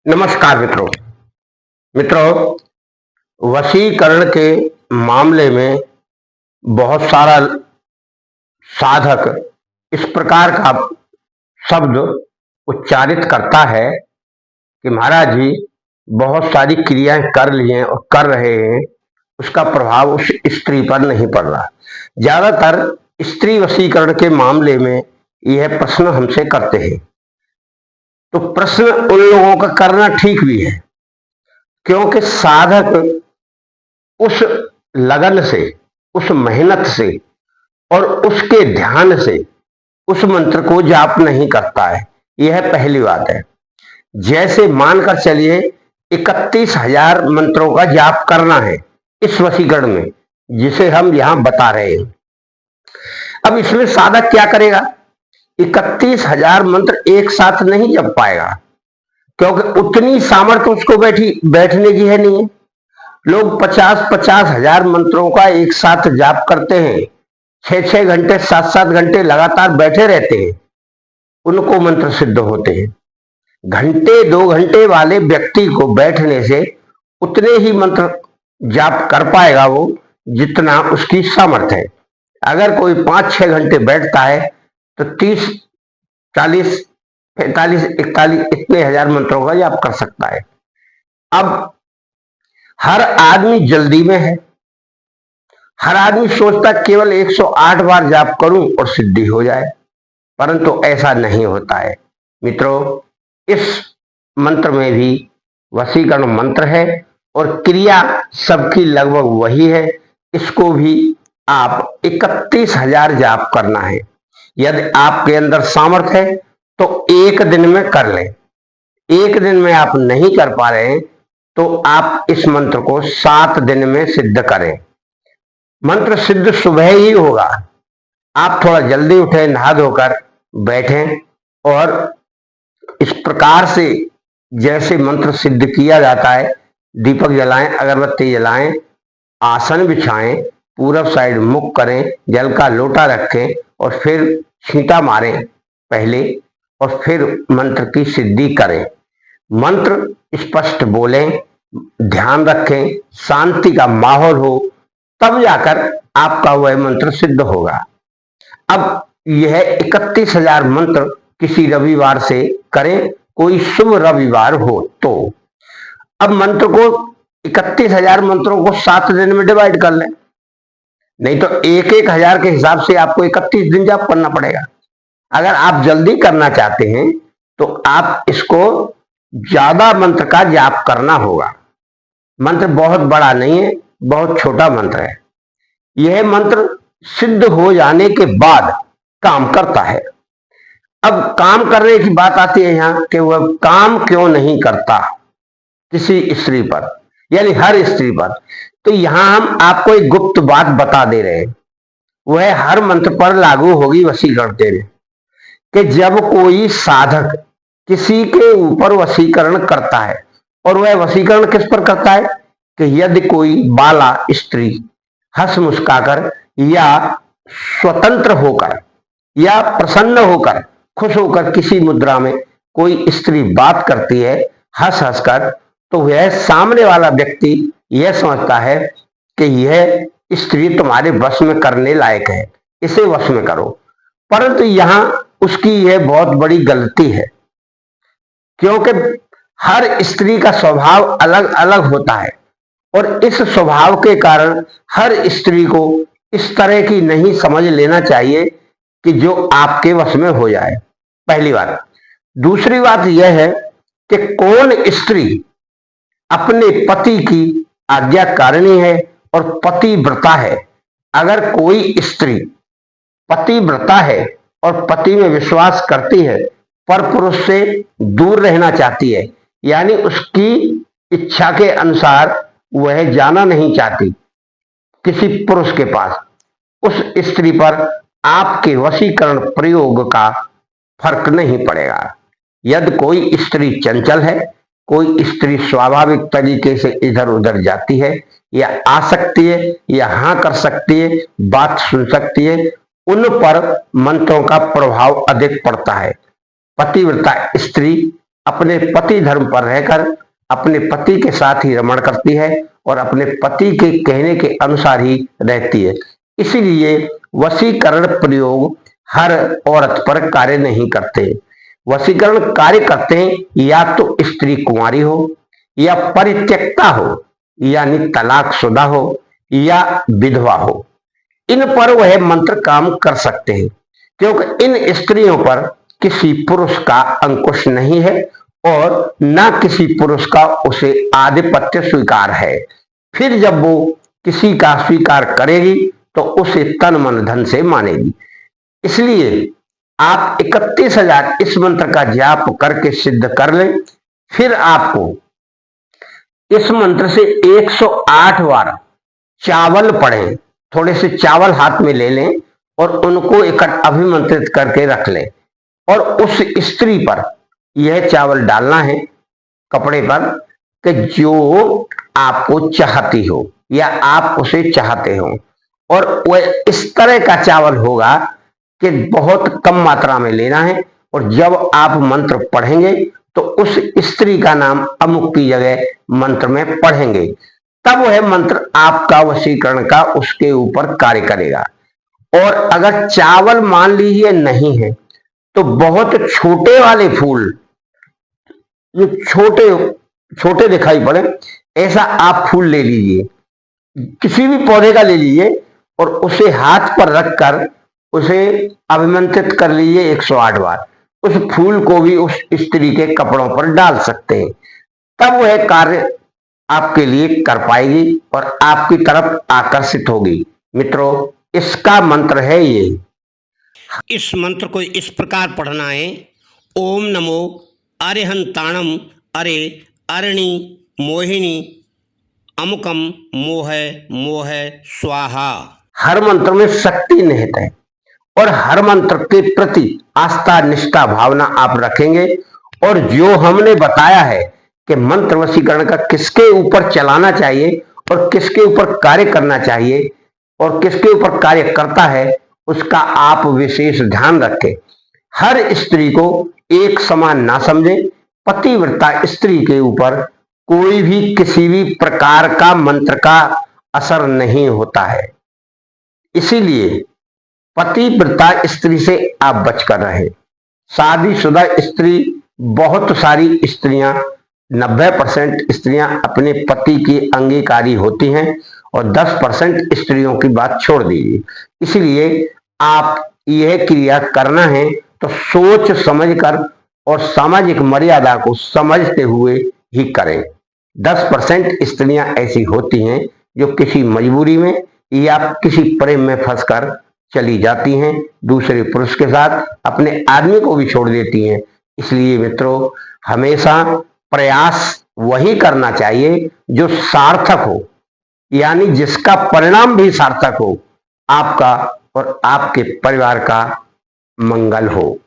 नमस्कार मित्रों। वशीकरण के मामले में बहुत सारा साधक इस प्रकार का शब्द उच्चारित करता है कि महाराज जी बहुत सारी क्रियाएं कर लिए और कर रहे हैं, उसका प्रभाव उस स्त्री पर नहीं पड़ रहा। ज्यादातर स्त्री वशीकरण के मामले में यह प्रश्न हमसे करते हैं। तो प्रश्न उन लोगों का करना ठीक भी है, क्योंकि साधक उस लगन से, उस मेहनत से और उसके ध्यान से उस मंत्र को जाप नहीं करता है। यह पहली बात है। जैसे मानकर चलिए 31,000 मंत्रों का जाप करना है इस वशीकरण में, जिसे हम यहां बता रहे हैं। अब इसमें साधक क्या करेगा? 31,000 मंत्र एक साथ नहीं जप पाएगा, क्योंकि उतनी सामर्थ्य उसको बैठने की है नहीं है। लोग 50-50 हजार मंत्रों का एक साथ जाप करते हैं, 6-6 घंटे 7-7 घंटे लगातार बैठे रहते हैं, उनको मंत्र सिद्ध होते हैं। घंटे 2 घंटे वाले व्यक्ति को बैठने से उतने ही मंत्र जाप कर पाएगा वो, जितना उसकी सामर्थ्य है। अगर कोई 5-6 घंटे बैठता है तो 30, 40, 45, 41 इतने हजार मंत्रों का जाप कर सकता है। अब हर आदमी जल्दी में है, हर आदमी सोचता केवल 108 बार जाप करूं और सिद्धि हो जाए, परंतु ऐसा नहीं होता है। मित्रों, इस मंत्र में भी वशीकरण मंत्र है और क्रिया सबकी लगभग वही है। इसको भी आप 31,000 जाप करना है। यदि आपके अंदर सामर्थ्य है तो एक दिन में कर लें। एक दिन में आप नहीं कर पा रहे हैं तो आप इस मंत्र को 7 दिन में सिद्ध करें। मंत्र सिद्ध सुबह ही होगा। आप थोड़ा जल्दी उठे, नहा धोकर बैठें और इस प्रकार से जैसे मंत्र सिद्ध किया जाता है, दीपक जलाएं, अगरबत्ती जलाएं, आसन बिछाएं, पूरब साइड मुख करें, जल का लोटा रखें और फिर छींटा मारें पहले, और फिर मंत्र की सिद्धि करें। मंत्र स्पष्ट बोलें, ध्यान रखें, शांति का माहौल हो, तब जाकर आपका वह मंत्र सिद्ध होगा। अब यह 31,000 मंत्र किसी रविवार से करें, कोई शुभ रविवार हो तो। अब मंत्र को 31,000 मंत्रों को 7 दिन में डिवाइड कर लें, नहीं तो 1-1 हजार के हिसाब से आपको 31 दिन जाप करना पड़ेगा। अगर आप जल्दी करना चाहते हैं तो आप इसको ज्यादा मंत्र का जाप करना होगा। मंत्र बहुत बड़ा नहीं है, बहुत छोटा मंत्र है। यह मंत्र सिद्ध हो जाने के बाद काम करता है। अब काम करने की बात आती है यहां कि वह काम क्यों नहीं करता किसी स्त्री पर, यानी हर स्त्री पर। तो यहां हम आपको एक गुप्त बात बता दे रहे हैं, वह हर मंत्र पर लागू होगी वशीकरण के लिए, कि जब कोई साधक किसी के ऊपर वशीकरण करता है, और वह वशीकरण किस पर करता है कि यदि कोई बाला स्त्री हंस मुस्काकर या स्वतंत्र होकर या प्रसन्न होकर, खुश होकर किसी मुद्रा में कोई स्त्री बात करती है हंस हंसकर, तो वह सामने वाला व्यक्ति यह समझता है कि यह स्त्री तुम्हारे वश में करने लायक है, इसे वश में करो। परंतु यहां उसकी यह बहुत बड़ी गलती है, क्योंकि हर स्त्री का स्वभाव अलग अलग होता है, और इस स्वभाव के कारण हर स्त्री को इस तरह की नहीं समझ लेना चाहिए कि जो आपके वश में हो जाए, पहली बात। दूसरी बात यह है कि कौन स्त्री अपने पति की आज्ञाकारिणी है और पतिव्रता है। अगर कोई स्त्री पतिव्रता है और पति में विश्वास करती है, पर पुरुष से दूर रहना चाहती है, यानी उसकी इच्छा के अनुसार वह जाना नहीं चाहती किसी पुरुष के पास, उस स्त्री पर आपके वशीकरण प्रयोग का फर्क नहीं पड़ेगा। यदि कोई स्त्री चंचल है, कोई स्त्री स्वाभाविक तरीके से इधर उधर जाती है, या आ सकती है, या हाँ कर सकती है, बात सुन सकती है, उन पर मंत्रों का प्रभाव अधिक पड़ता है। पतिव्रता स्त्री अपने पति धर्म पर रहकर अपने पति के साथ ही रमण करती है और अपने पति के कहने के अनुसार ही रहती है। इसीलिए वशीकरण प्रयोग हर औरत पर कार्य नहीं करते। वशीकरण कार्य करते हैं या तो स्त्री कुंवारी हो या परित्यक्ता हो, यानी तलाकशुदा हो या विधवा हो। इन पर वह मंत्र काम कर सकते हैं, क्योंकि इन स्त्रियों पर किसी पुरुष का अंकुश नहीं है और न किसी पुरुष का उसे आधिपत्य स्वीकार है। फिर जब वो किसी का स्वीकार करेगी तो उसे तन मन धन से मानेगी। इसलिए आप 31,000 इस मंत्र का जाप करके सिद्ध कर लें। फिर आपको इस मंत्र से 108 बार चावल पढ़ें। थोड़े से चावल हाथ में ले लें और उनको इकट्ठा अभिमंत्रित करके रख लें और उस स्त्री पर यह चावल डालना है कपड़े पर कि जो आपको चाहती हो या आप उसे चाहते हो। और वह इस तरह का चावल होगा कि बहुत कम मात्रा में लेना है और जब आप मंत्र पढ़ेंगे तो उस स्त्री का नाम अमुक की जगह मंत्र में पढ़ेंगे, तब वह मंत्र आपका वशीकरण का उसके ऊपर कार्य करेगा। और अगर चावल मान लीजिए नहीं है तो बहुत छोटे वाले फूल, जो छोटे छोटे दिखाई पड़े, ऐसा आप फूल ले लीजिए, किसी भी पौधे का ले लीजिए और उसे हाथ पर रखकर उसे अभिमंत्रित कर लीजिए 108 बार। उस फूल को भी उस स्त्री के कपड़ों पर डाल सकते हैं, तब वह कार्य आपके लिए कर पाएगी और आपकी तरफ आकर्षित होगी। मित्रों, इसका मंत्र है ये। इस मंत्र को इस प्रकार पढ़ना है। ओम नमो अरिहंताणम अरे अरणि मोहिनी अमुकम मोह मोह स्वाहा। हर मंत्र में शक्ति निहित है और हर मंत्र के प्रति आस्था निष्ठा भावना आप रखेंगे और जो हमने बताया है कि मंत्र वशीकरण का किसके ऊपर चलाना चाहिए और किसके ऊपर कार्य करना चाहिए और किसके ऊपर कार्य करता है, उसका आप विशेष ध्यान रखें। हर स्त्री को एक समान ना समझें। पतिव्रता स्त्री के ऊपर कोई भी किसी भी प्रकार का मंत्र का असर नहीं होता है। इसीलिए पतिव्रता स्त्री से आप बचकर रहे। शादीशुदा स्त्री, बहुत सारी स्त्रियां 90% स्त्रियां अपने पति की अंगीकारी होती हैं और 10% स्त्रियों की बात छोड़ दीजिए। इसलिए आप यह क्रिया करना है तो सोच समझकर और सामाजिक मर्यादा को समझते हुए ही करें। 10% स्त्रियां ऐसी होती हैं जो किसी मजबूरी में या किसी प्रेम में फंसकर चली जाती हैं, दूसरे पुरुष के साथ अपने आदमी को भी छोड़ देती हैं। इसलिए मित्रों, हमेशा प्रयास वही करना चाहिए जो सार्थक हो, यानी जिसका परिणाम भी सार्थक हो, आपका और आपके परिवार का मंगल हो।